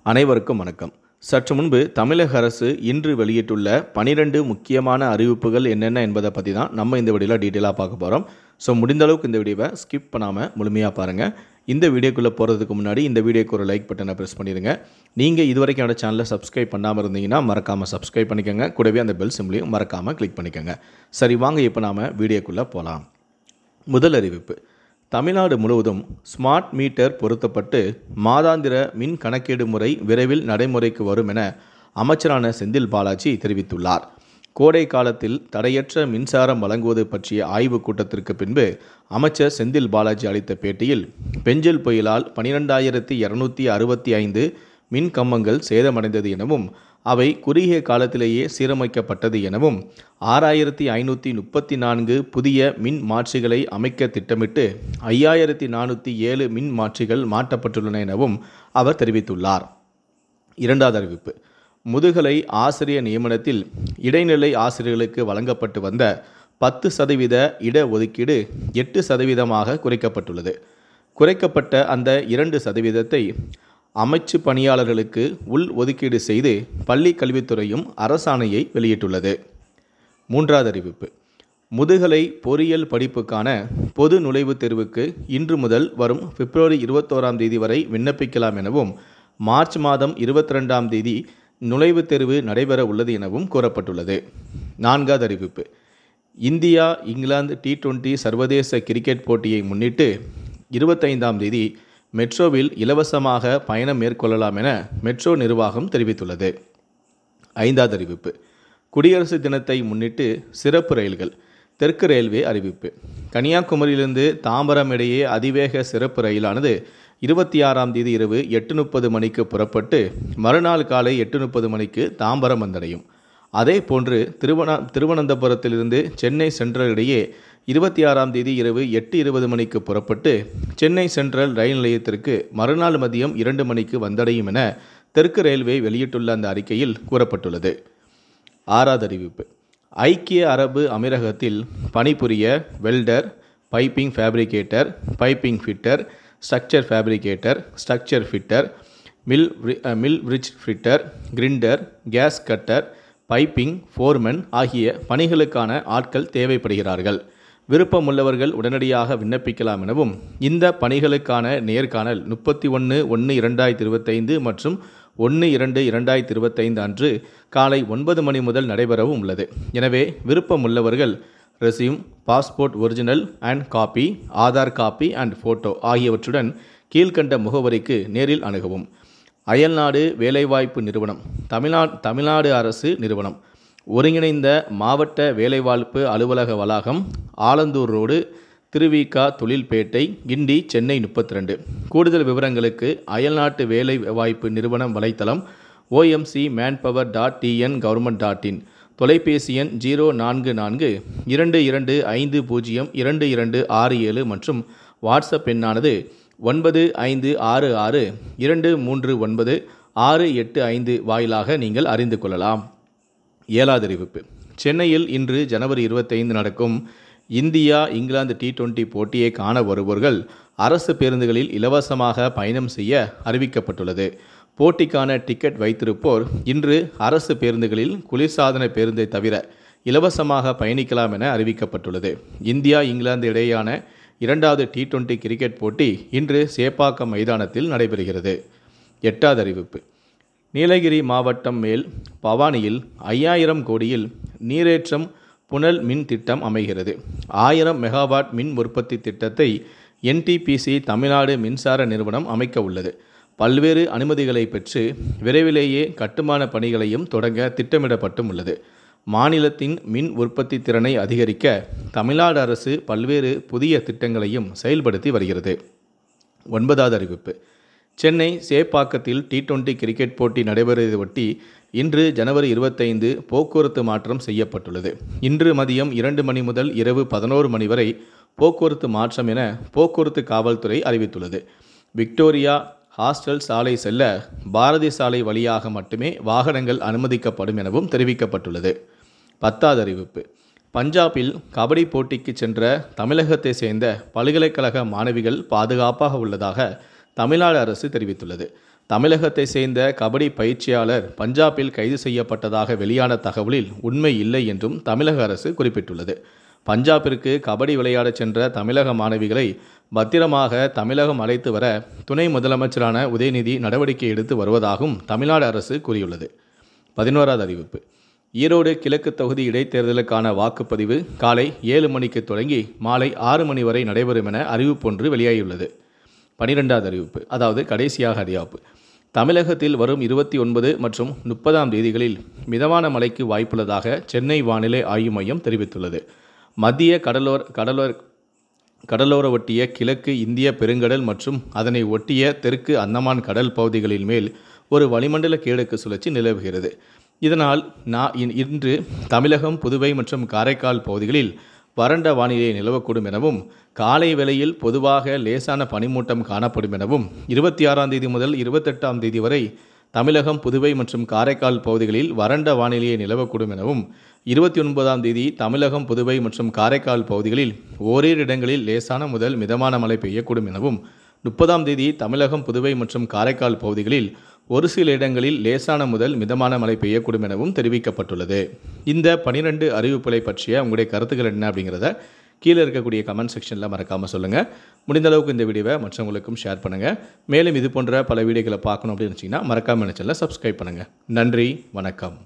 அனைவருக்கும் வணக்கம். சற்று முன்பு தமிழக அரசு இன்று வெளியிட்டுள்ள 12 முக்கியமான அறிவிப்புகள் என்னென்ன என்பதை பற்றி தான் நம்ம இந்த வீடியோவில் டீட்டெயிலாக பார்க்க போகிறோம். ஸோ முடிந்த அளவுக்கு இந்த வீடியோவை ஸ்கிப் பண்ணாமல் முழுமையாக பாருங்கள். இந்த வீடியோக்குள்ளே போகிறதுக்கு முன்னாடி இந்த வீடியோக்கு ஒரு லைக் பட்டனை ப்ரெஸ் பண்ணிடுங்க. நீங்கள் இதுவரைக்கும் என்னோட சேனலை சப்ஸ்கிரைப் பண்ணாமல் இருந்தீங்கன்னா மறக்காமல் சப்ஸ்கிரைப் பண்ணிக்கோங்க. கூடவே அந்த பெல் சிம்லையும் மறக்காமல் கிளிக் பண்ணிக்கோங்க. சரி, வாங்க இப்போ நாம் வீடியோக்குள்ளே போகலாம். முதல் அறிவிப்பு: தமிழ்நாடு முழுவதும் ஸ்மார்ட் மீட்டர் பொருத்தப்பட்டு மாதாந்திர மின் கணக்கீடு முறை விரைவில் நடைமுறைக்கு வரும் என அமைச்சரான செந்தில் பாலாஜி தெரிவித்துள்ளார். கோடை காலத்தில் தடையற்ற மின்சாரம் வழங்குவது பற்றிய ஆய்வுக் கூட்டத்திற்கு பின்பு அமைச்சர் செந்தில் பாலாஜி அளித்த பேட்டியில், பெஞ்சல் புயலால் 12,265 மின் கம்பங்கள் சேதமடைந்தது எனவும் அவை குறுகிய காலத்திலேயே சீரமைக்கப்பட்டது எனவும் 6,534 புதிய மின் மாற்றிகளை அமைக்க திட்டமிட்டு 5,407 மின் மாற்றிகள் மாற்றப்பட்டுள்ளன எனவும் அவர் தெரிவித்துள்ளார். இரண்டாவது அறிவிப்பு: முதுகலை ஆசிரியர் நியமனத்தில் இடைநிலை ஆசிரியர்களுக்கு வழங்கப்பட்டு வந்த 10% இடஒதுக்கீடு 8% குறைக்கப்பட்டுள்ளது. குறைக்கப்பட்ட அந்த 2%ஐ அமைச்சு பணியாளர்களுக்கு உள் ஒதுக்கீடு செய்து பள்ளி கல்வித்துறையும் அரசாணையை வெளியிட்டுள்ளது. மூன்றாவது அறிவிப்பு: முதுகலை பொறியியல் படிப்புக்கான பொது நுழைவுத் தேர்வுக்கு இன்று முதல் வரும் பிப்ரவரி 21ஆம் தேதி வரை விண்ணப்பிக்கலாம் எனவும் மார்ச் மாதம் 22ஆம் தேதி நுழைவுத் தேர்வு நடைபெற உள்ளது எனவும் கூறப்பட்டுள்ளது. நான்காவது அறிவிப்பு: இந்தியா இங்கிலாந்து T20 சர்வதேச கிரிக்கெட் போட்டியை முன்னிட்டு 25ஆம் தேதி மெட்ரோவில் இலவசமாக பயணம் மேற்கொள்ளலாம் என மெட்ரோ நிர்வாகம் தெரிவித்துள்ளது. ஐந்தாவது அறிவிப்பு: குடியரசு தினத்தை முன்னிட்டு சிறப்பு ரயில்கள். தெற்கு ரயில்வே அறிவிப்பு: கன்னியாகுமரியிலிருந்து தாம்பரம் இடையே அதிவேக சிறப்பு ரயிலானது 26ஆம் தேதி இரவு 8:30 மணிக்கு புறப்பட்டு மறுநாள் காலை 8:30 மணிக்கு தாம்பரம் வந்தடையும். அதே போன்று திருவனந்தபுரத்திலிருந்து சென்னை சென்ட்ரல் இடையே 26ஆம் தேதி இரவு 8:20 மணிக்கு புறப்பட்டு சென்னை சென்ட்ரல் ரயில் நிலையத்திற்கு மறுநாள் மதியம் 2 மணிக்கு வந்தடையும் என தெற்கு ரயில்வே வெளியிட்டுள்ள அந்த அறிக்கையில் கூறப்பட்டுள்ளது. ஆறாவது அறிவிப்பு: ஐக்கிய அரபு அமீரகத்தில் பணிபுரிய welder, piping fabricator, piping fitter, structure fabricator, structure fitter, mill bridge fitter, grinder, gas cutter, piping foreman ஆகிய பணிகளுக்கான ஆட்கள் தேவைப்படுகிறார்கள். விருப்பமுள்ளவர்கள் உடனடியாக விண்ணப்பிக்கலாம் எனவும் இந்த பணிகளுக்கான நேர்காணல் 31/1/2025 மற்றும் 1/2/2025 அன்று காலை 9 மணி முதல் நடைபெறவும் உள்ளது. எனவே விருப்பமுள்ளவர்கள் resume, passport original and copy, Aadhaar copy and photo ஆகியவற்றுடன் கீழ்கண்ட முகவரிக்கு நேரில் அணுகவும். அயல்நாடு வேலைவாய்ப்பு நிறுவனம், தமிழ்நாடு அரசு நிறுவனம், ஒருங்கிணைந்த மாவட்ட வேலைவாய்ப்பு அலுவலக வளாகம், ஆலந்தூர் ரோடு, திருவிக தொழில்பேட்டை, கிண்டி, சென்னை 32. கூடுதல் விவரங்களுக்கு அயல்நாட்டு வேலை வாய்ப்பு நிறுவனம் வலைத்தளம் omcmanpower.tn.government.in, தொலைபேசி எண் 044-2250-2267 மற்றும் வாட்ஸ்அப் எண்ணானது 9566-239-685 வாயிலாக நீங்கள் அறிந்து கொள்ளலாம். ஏழாவது அறிவிப்பு: சென்னையில் இன்று ஜனவரி 25 நடக்கும் இந்தியா இங்கிலாந்து T20 போட்டியை காண வருபவர்கள் அரசு பேருந்துகளில் இலவசமாக பயணம் செய்ய அறிவிக்கப்பட்டுள்ளது. போட்டிக்கான டிக்கெட் வைத்திருப்போர் இன்று அரசு பேருந்துகளில் குளிர்சாதன பேருந்தை தவிர இலவசமாக பயணிக்கலாம் என அறிவிக்கப்பட்டுள்ளது. இந்தியா இங்கிலாந்து இடையேயான 2வது T20 கிரிக்கெட் போட்டி இன்று சேப்பாக்கம் மைதானத்தில் நடைபெறுகிறது. எட்டாவது அறிவிப்பு: நீலகிரி மாவட்டம் மேல் பவானியில் 5000 கோடியில் நீரேற்றம் புனல் மின் திட்டம் அமைகிறது. 1000 மெகாவாட் மின் உற்பத்தி திட்டத்தை NTPC தமிழ்நாடு மின்சார நிறுவனம் அமைக்க உள்ளது. பல்வேறு அனுமதிகளை பெற்று விரைவிலேயே கட்டுமான பணிகளையும் தொடங்க திட்டமிடப்பட்டும் உள்ளது. மாநிலத்தின் மின் உற்பத்தி திறனை அதிகரிக்க தமிழ்நாடு அரசு பல்வேறு புதிய திட்டங்களையும் செயல்படுத்தி வருகிறது. ஒன்பதாவது அறிவிப்பு: சென்னை சேப்பாக்கத்தில் T20 கிரிக்கெட் போட்டி நடைபெறுவதை ஒட்டி இன்று ஜனவரி 25 போக்குவரத்து மாற்றம் செய்யப்பட்டுள்ளது. இன்று மதியம் 2 மணி முதல் இரவு 11 மணி வரை போக்குவரத்து மாற்றம் என போக்குவரத்து காவல்துறை அறிவித்துள்ளது. விக்டோரியா ஹாஸ்டல் சாலை செல்ல பாரதி சாலை வழியாக மட்டுமே வாகனங்கள் அனுமதிக்கப்படும் எனவும் தெரிவிக்கப்பட்டுள்ளது. 10வது அறிவிப்பு: பஞ்சாபில் கபடி போட்டிக்கு சென்ற தமிழகத்தை சேர்ந்த பல்கலைக்கழக மாணவிகள் பாதுகாப்பாக உள்ளதாக தமிழ்நாடு அரசு தெரிவித்துள்ளது. தமிழகத்தை சேர்ந்த கபடி பயிற்சியாளர் பஞ்சாபில் கைது செய்யப்பட்டதாக வெளியான தகவலில் உண்மை இல்லை என்றும் தமிழக அரசு குறிப்பிட்டுள்ளது. பஞ்சாபிற்கு கபடி விளையாடச் சென்ற தமிழக மாணவிகளை பத்திரமாக தமிழகம் அழைத்து வர துணை முதலமைச்சரான உதயநிதி நடவடிக்கை எடுத்து வருவதாகவும் தமிழ்நாடு அரசு கூறியுள்ளது. 11வது அறிவிப்பு. ஈரோடு கிழக்கு தொகுதி இடைத்தேர்தலுக்கான வாக்குப்பதிவு காலை 7 மணிக்கு தொடங்கி மாலை 6 மணி வரை நடைபெறும் என அறிவிப்பொன்று வெளியாகியுள்ளது. 12வது அறிவிப்பு, அதாவது கடைசியாக அறிவிப்பு. தமிழகத்தில் வரும் 29 மற்றும் 30ஆம் தேதிகளில் மிதமான மழைக்கு வாய்ப்புள்ளதாக சென்னை வானிலை ஆய்வு மையம் தெரிவித்துள்ளது. மத்திய கடலோர ஒட்டிய கிழக்கு இந்திய பெருங்கடல் மற்றும் அதனை ஒட்டிய தெற்கு அந்தமான் கடல் பகுதிகளின் மேல் ஒரு வளிமண்டல கிழக்கு சுழற்சி நிலவுகிறது. இதனால் இன்று தமிழகம், புதுவை மற்றும் காரைக்கால் பகுதிகளில் வறண்ட வானிலை நிலவக்கூடும் எனவும் காலை வேளையில் பொதுவாக லேசான பனிமூட்டம் காணப்படும் எனவும் 26ஆம் தேதி முதல் 28ஆம் தேதி வரை தமிழகம், புதுவை மற்றும் காரைக்கால் பகுதிகளில் வறண்ட வானிலையை நிலவக்கூடும் எனவும் 29ஆம் தேதி தமிழகம், புதுவை மற்றும் காரைக்கால் பகுதிகளில் ஓரிரு இடங்களில் லேசான முதல் மிதமான மழை பெய்யக்கூடும் எனவும் 30ஆம் தேதி தமிழகம், புதுவை மற்றும் காரைக்கால் பகுதிகளில் ஒரு சில இடங்களில் லேசான முதல் மிதமான மழை பெய்யக்கூடும் எனவும் தெரிவிக்கப்பட்டுள்ளது. இந்த 12 அறிவிப்புகளை பற்றிய உங்களுடைய கருத்துக்கள் என்ன அப்படிங்கிறத கீழே இருக்கக்கூடிய கமெண்ட் செக்ஷனில் மறக்காமல் சொல்லுங்கள். முடிந்த அளவுக்கு இந்த வீடியோவை மற்றவங்களுக்கும் ஷேர் பண்ணுங்கள். மேலும் இது போன்ற பல வீடியோக்களை பார்க்கணும் அப்படின்னு நினச்சிங்கன்னா மறக்காமல் சேனலை சப்ஸ்கிரைப் பண்ணுங்கள். நன்றி, வணக்கம்.